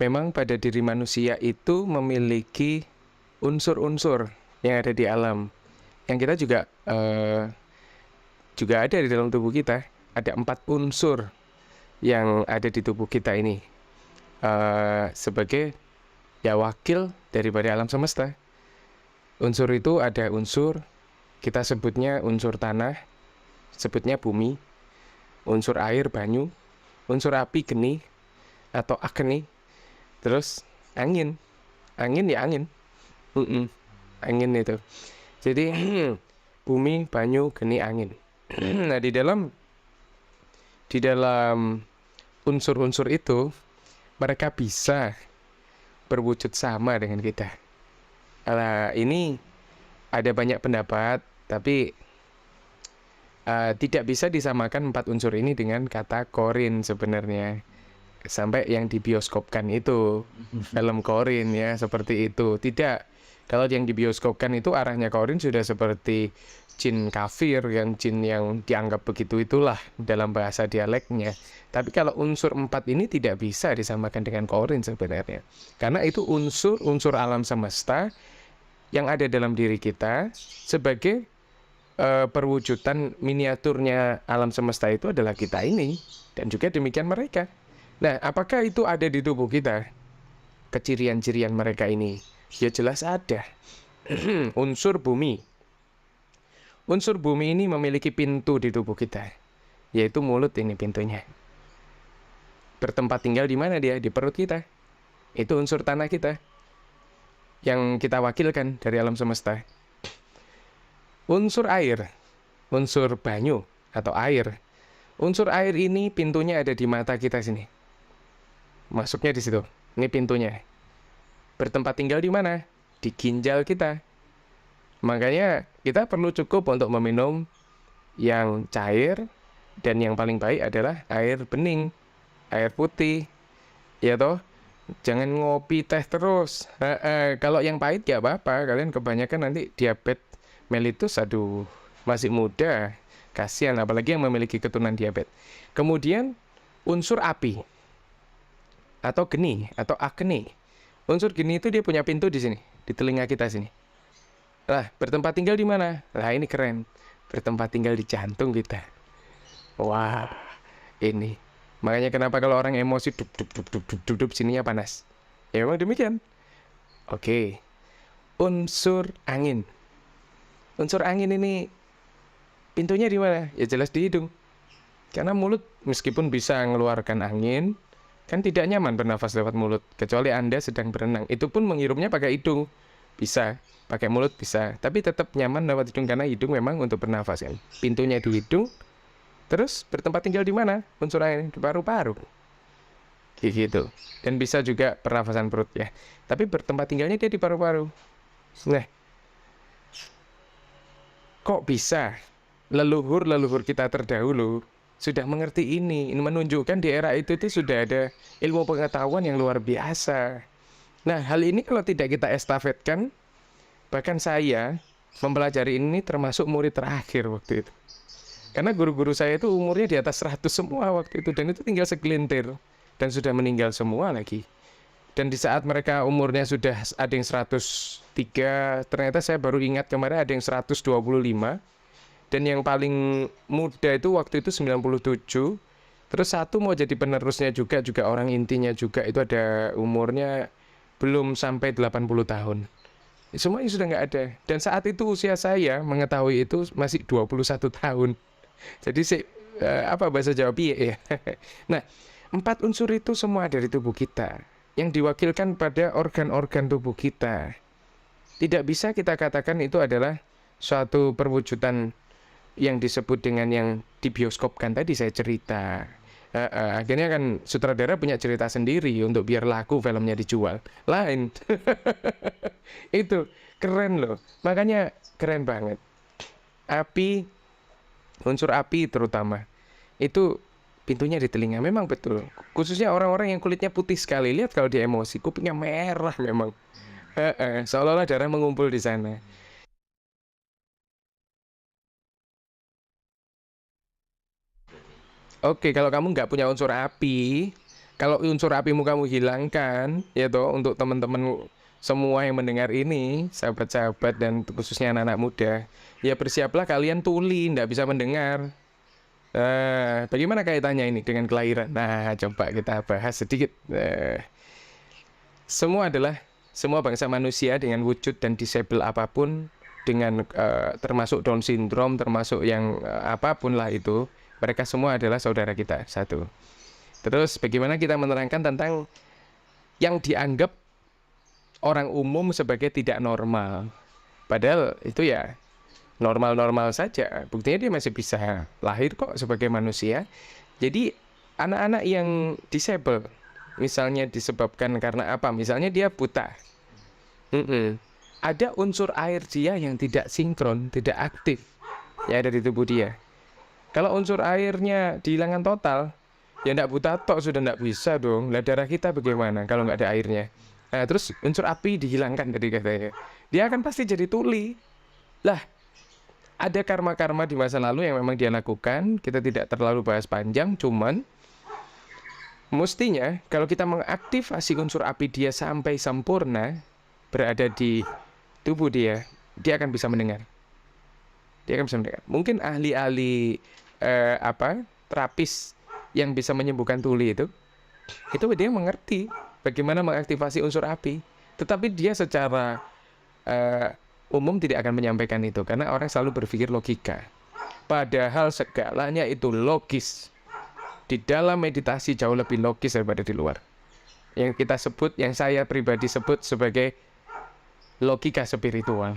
memang pada diri manusia itu memiliki unsur-unsur yang ada di alam. Yang kita juga ada di dalam tubuh kita. Ada 4 unsur yang ada di tubuh kita ini sebagai ya wakil daripada alam semesta. Unsur itu ada unsur kita sebutnya unsur tanah, sebutnya bumi, unsur air banyu, unsur api geni atau agni, terus angin. Angin ya angin. Mm-mm, angin itu. Jadi bumi, banyu, geni, angin. Nah, di dalam unsur-unsur itu mereka bisa berwujud sama dengan kita. Nah, ini ada banyak pendapat, tapi tidak bisa disamakan 4 unsur ini dengan kata korin sebenarnya. Sampai yang dibioskopkan itu film korin ya seperti itu. Tidak, kalau yang dibioskopkan itu arahnya korin sudah seperti jin kafir, yang jin yang dianggap begitu itulah dalam bahasa dialeknya. Tapi kalau unsur 4 ini tidak bisa disamakan dengan korin sebenarnya, karena itu unsur-unsur alam semesta yang ada dalam diri kita sebagai perwujudan miniaturnya alam semesta itu adalah kita ini, dan juga demikian mereka. Nah, apakah itu ada di tubuh kita? Kecirian-cirian mereka ini? Ya jelas ada. Unsur bumi. Unsur bumi ini memiliki pintu di tubuh kita, yaitu mulut ini pintunya. Bertempat tinggal di mana dia? Di perut kita. Itu unsur tanah kita, yang kita wakilkan dari alam semesta. Unsur air, unsur banyu atau air. Unsur air ini pintunya ada di mata kita sini. Masuknya di situ. Ini pintunya. Bertempat tinggal di mana? Di ginjal kita. Makanya kita perlu cukup untuk meminum yang cair, dan yang paling baik adalah air bening, air putih, ya toh. Jangan ngopi teh terus. Kalau yang pahit ya apa-apa, kalian kebanyakan nanti diabetes mellitus, aduh, masih muda, kasihan, apalagi yang memiliki keturunan diabetes. Kemudian unsur api atau geni atau agni. Unsur geni itu dia punya pintu di sini, di telinga kita sini. Lah, bertempat tinggal di mana? Lah, ini keren. Bertempat tinggal di jantung kita. Wah, ini. Makanya kenapa kalau orang emosi dup dup dup dup dup dup, dup sininya panas. Ya memang demikian. Oke. Unsur angin. Unsur angin ini pintunya di mana? Ya jelas di hidung. Karena mulut meskipun bisa mengeluarkan angin, kan tidak nyaman bernafas lewat mulut, kecuali Anda sedang berenang. Itu pun menghirupnya pakai hidung. Bisa, pakai mulut bisa, tapi tetap nyaman lewat hidung karena hidung memang untuk bernafas kan. Pintunya di hidung. Terus bertempat tinggal di mana? Unsur angin di paru-paru. Gitu. Dan bisa juga pernafasan perut ya. Tapi bertempat tinggalnya dia di paru-paru. Nah, kok bisa leluhur-leluhur kita terdahulu sudah mengerti ini? Ini menunjukkan di era itu sudah ada ilmu pengetahuan yang luar biasa. Nah, hal ini kalau tidak kita estafetkan, bahkan saya mempelajari ini termasuk murid terakhir waktu itu. Karena guru-guru saya itu umurnya di atas 100 semua waktu itu, dan itu tinggal segelintir, dan sudah meninggal semua lagi. Dan di saat mereka umurnya sudah ada yang 103, ternyata saya baru ingat kemarin ada yang 125, dan yang paling muda itu waktu itu 97. Terus satu mau jadi penerusnya juga orang intinya juga, itu ada umurnya belum sampai 80 tahun. Semuanya sudah nggak ada. Dan saat itu usia saya mengetahui itu masih 21 tahun. Jadi apa bahasa Jawa piye ya. Nah, 4 unsur itu semua dari tubuh kita, yang diwakilkan pada organ-organ tubuh kita. Tidak bisa kita katakan itu adalah suatu perwujudan yang disebut dengan yang dibioskopkan tadi saya cerita. Akhirnya kan sutradara punya cerita sendiri untuk biar laku filmnya dijual. Lain. Itu keren loh. Makanya keren banget. Api, unsur api terutama, itu pintunya di telinga. Memang betul. Khususnya orang-orang yang kulitnya putih sekali. Lihat kalau dia emosi, kupingnya merah memang. Seolah-olah darah mengumpul di sana. Oke, kalau kamu nggak punya unsur api, Kalau unsur apimu kamu hilangkan, ya toh, untuk teman-teman semua yang mendengar ini, sahabat-sahabat dan khususnya anak-anak muda, ya bersiaplah kalian tuli, nggak bisa mendengar. Bagaimana kaitannya ini dengan kelahiran? Nah, coba kita bahas sedikit. Semua bangsa manusia dengan wujud dan disable apapun, dengan termasuk Down syndrome, termasuk yang apapun lah itu, mereka semua adalah saudara kita, satu. Terus bagaimana kita menerangkan tentang yang dianggap orang umum sebagai tidak normal. Padahal itu ya normal-normal saja. Buktinya dia masih bisa lahir kok sebagai manusia. Jadi anak-anak yang disable, misalnya disebabkan karena apa? Misalnya dia buta. Ada unsur air dia yang tidak sinkron, tidak aktif yang ada di tubuh dia. Kalau unsur airnya dihilangkan total, ya ndak buta tok sudah ndak bisa dong. Lah darah kita bagaimana kalau nggak ada airnya? Nah, terus unsur api dihilangkan tadi katanya. Dia akan pasti jadi tuli. Lah, ada karma-karma di masa lalu yang memang dia lakukan. Kita tidak terlalu bahas panjang, cuman mestinya kalau kita mengaktifasi unsur api dia sampai sempurna berada di tubuh dia akan bisa mendengar. Dia akan bisa mendengar. Mungkin ahli-ahli terapis yang bisa menyembuhkan tuli itu dia mengerti bagaimana mengaktifasi unsur api, tetapi dia secara umum tidak akan menyampaikan itu karena orang selalu berpikir logika. Padahal segalanya itu logis. Di dalam meditasi jauh lebih logis daripada di luar. Yang kita sebut, yang saya pribadi sebut sebagai logika spiritual.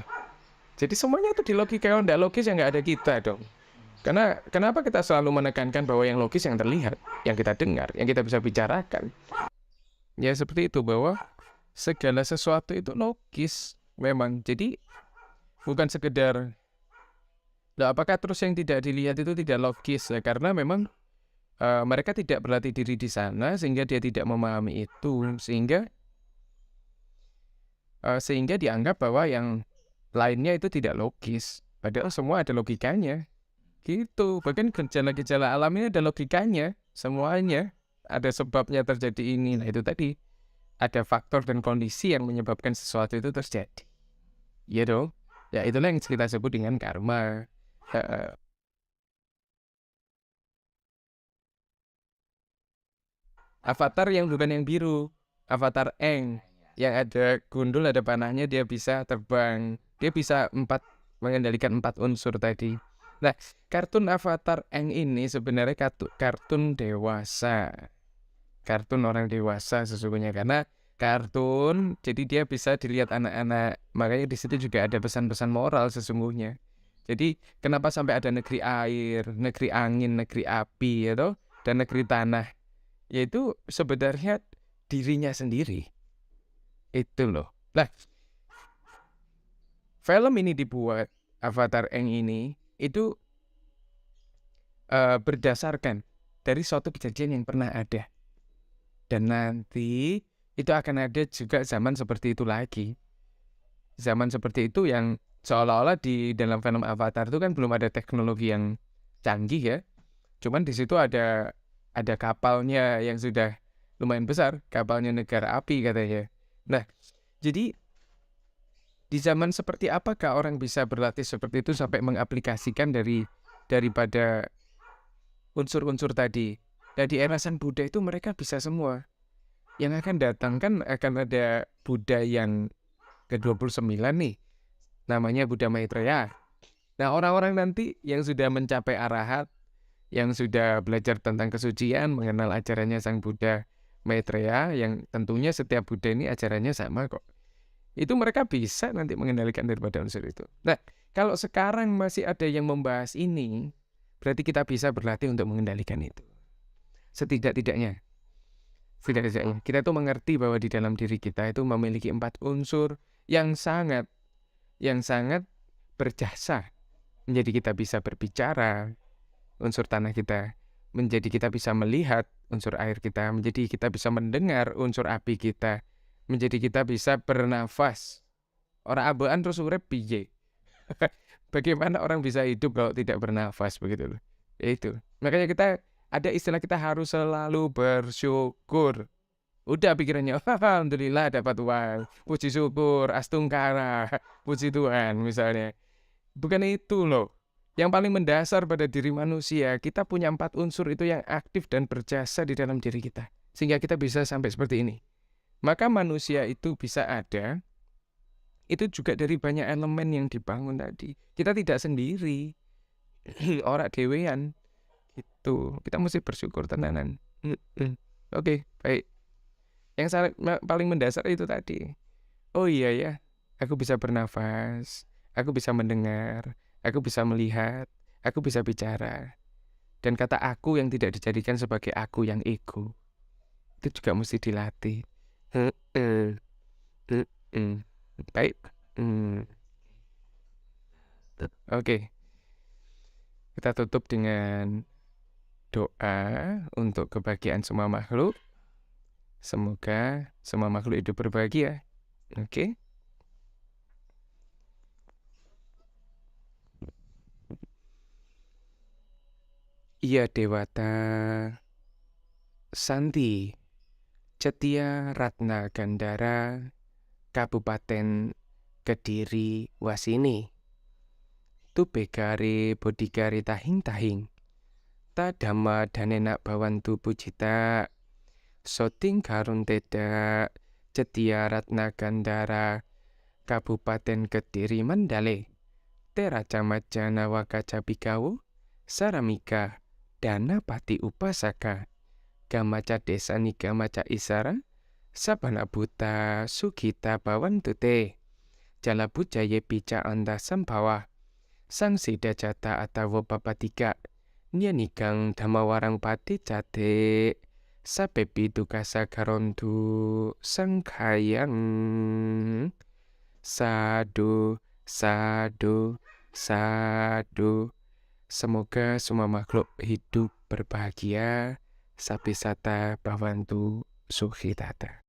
Jadi semuanya itu di logika. Kalau tidak logis ya nggak ada kita dong. Karena kenapa kita selalu menekankan bahwa yang logis yang terlihat, yang kita dengar, yang kita bisa bicarakan. Ya seperti itu, bahwa segala sesuatu itu logis memang. Jadi bukan sekedar, nah, apakah terus yang tidak dilihat itu tidak logis ya? Karena memang mereka tidak berlatih diri di sana sehingga dia tidak memahami itu, sehingga dianggap bahwa yang lainnya itu tidak logis. Padahal semua ada logikanya. Gitu. Bahkan gejala-gejala alam ini ada logikanya. Semuanya ada sebabnya terjadi ini. Nah itu tadi. Ada faktor dan kondisi yang menyebabkan sesuatu itu terjadi. Iya dong. Ya itulah yang kita sebut dengan karma. Avatar yang bukan yang biru. Avatar Aang. Yang ada gundul, ada panahnya, dia bisa terbang. Dia bisa mengendalikan 4 unsur tadi. Nah, kartun Avatar Aang ini sebenarnya kartun dewasa. Kartun orang dewasa sesungguhnya, karena kartun, jadi dia bisa dilihat anak-anak. Makanya di situ juga ada pesan-pesan moral sesungguhnya. Jadi kenapa sampai ada negeri air, negeri angin, negeri api, ya toh, dan negeri tanah? Yaitu sebenarnya dirinya sendiri. Itu loh. Nah, film ini dibuat, Avatar Aang ini, itu berdasarkan dari suatu kejadian yang pernah ada. Dan nanti itu akan ada juga zaman seperti itu lagi. Zaman seperti itu yang seolah-olah di dalam film Avatar itu kan belum ada teknologi yang canggih ya. Cuman di situ ada kapalnya yang sudah lumayan besar, kapalnya negara api katanya. Nah, jadi di zaman seperti apakah orang bisa berlatih seperti itu sampai mengaplikasikan daripada unsur-unsur tadi? Dan di era Sang Buddha itu mereka bisa semua. Yang akan datang kan akan ada Buddha yang ke-29 nih. Namanya Buddha Maitreya. Nah, orang-orang nanti yang sudah mencapai arahat, yang sudah belajar tentang kesucian, mengenal ajarannya Sang Buddha Maitreya, yang tentunya setiap Buddha ini ajarannya sama kok. Itu mereka bisa nanti mengendalikan daripada unsur itu. Nah, kalau sekarang masih ada yang membahas ini, berarti kita bisa berlatih untuk mengendalikan itu. Setidak-tidaknya kita tuh mengerti bahwa di dalam diri kita itu memiliki 4 unsur yang sangat berjasa. Menjadi kita bisa berbicara, unsur tanah kita. Menjadi kita bisa melihat, unsur air kita. Menjadi kita bisa mendengar, unsur api kita. Menjadi kita bisa bernafas. Orang abaan terus urip piye? Bagaimana orang bisa hidup kalau tidak bernafas begitu loh. Ya itu. Makanya kita ada istilah kita harus selalu bersyukur. Udah pikirannya, alhamdulillah dapat uang, puji syukur, astungkara, puji Tuhan misalnya. Bukan itu loh. Yang paling mendasar pada diri manusia, kita punya 4 unsur itu yang aktif dan berjasa di dalam diri kita. Sehingga kita bisa sampai seperti ini. Maka manusia itu bisa ada, itu juga dari banyak elemen yang dibangun tadi. Kita tidak sendiri, ora dewean. Itu kita mesti bersyukur tenanan. Oke, baik. Yang paling mendasar itu tadi. Oh iya ya, aku bisa bernafas, aku bisa mendengar, aku bisa melihat, aku bisa bicara. Dan kata aku yang tidak dijadikan sebagai aku yang ego, itu juga mesti dilatih. Heeh, heeh. Baik. Oke, kita tutup dengan doa untuk kebahagiaan semua makhluk. Semoga semua makhluk hidup berbahagia. Oke. Iya Dewata Santi Cetia Ratna Gandara Kabupaten Kediri Wasini Tubegare Bodigare Tahing-tahing Tadama Danenak Bawantu Pujita Soting Karun Teda Cetia Ratna Gandara Kabupaten Kediri Mandale Teraca Majana Wakaca Bikawu Saramika Dana Pati Upasaka Gamaca Desa Nigamaca Isara Sabana Buta Sugita Bawantute Jalabu Jaye Pica Anda Sampawa Sang Sida Jata Atawa Papatika Nyanigang Damawarang Pati Cate Sapepi Dukasa Garondu Sangkayang Sadu Sadu Sadu. Semoga semua makhluk hidup berbahagia. Sapi sata bawantu sukhitata.